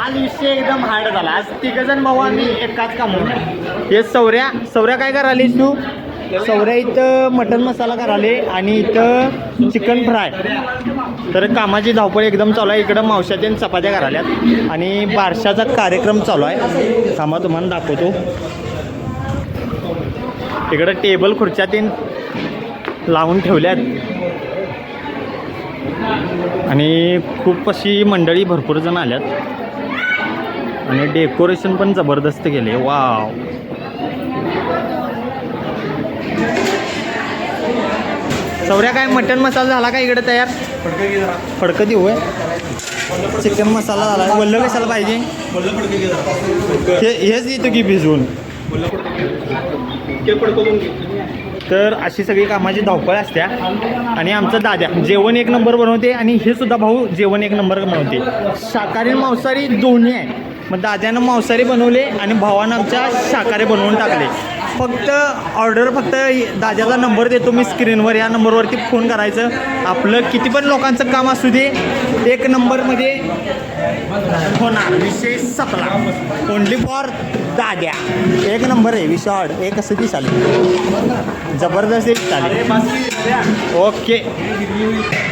आज विषय एकदम हार्ड झाला. आज तिघजण भाऊ आम्ही एकाच कामावर. हे सौर्या काय करालीस तू? सौर्या इथं मटन मसाला कराले आणि इथं चिकन फ्राय. तर कामाची धावपळ एकदम चालू आहे. इकडं मावशाच्या चपात्या कराल्यात आणि बारशाचा कार्यक्रम चालू आहे. कामा तुम्हाला दाखवतो. इकडं टेबल खुर्च्या तीन लावून ठेवल्यात आणि खूप अशी मंडळी भरपूर जण आल्यात आणि डेकोरेशन पण जबरदस्त केले. वाव. सौर्या काय मटन मसाला झाला का इकडे तयार? फडकं देऊ आहे. चिकन मसाला झाला. वल्ल कशाला पाहिजे? हेच येतो की भिजवून. तर अशी सगळी कामाची धावपळ असत्या आणि आमचं दाद्या जेवण एक नंबर बनवते आणि हे सुद्धा भाऊ जेवण एक नंबर बनवते. शाकाहारी मांसाहारी दोन्ही आहे. मग दाद्यानं मांसाहारी बनवले आणि भावानं आमच्या शाकाहारी बनवून टाकले. फक्त ऑर्डर फक्त दाद्याचा नंबर देतो मी स्क्रीनवर. या नंबरवरती फोन करायचं. आपलं किती पण लोकांचं काम असू दे एक नंबरमध्ये होणार. विषय संपला. ओनली फॉर दाद्या. एक नंबर आहे. विशाळ एक कसं ती चालेल. जबरदस्त चालेल. ओके.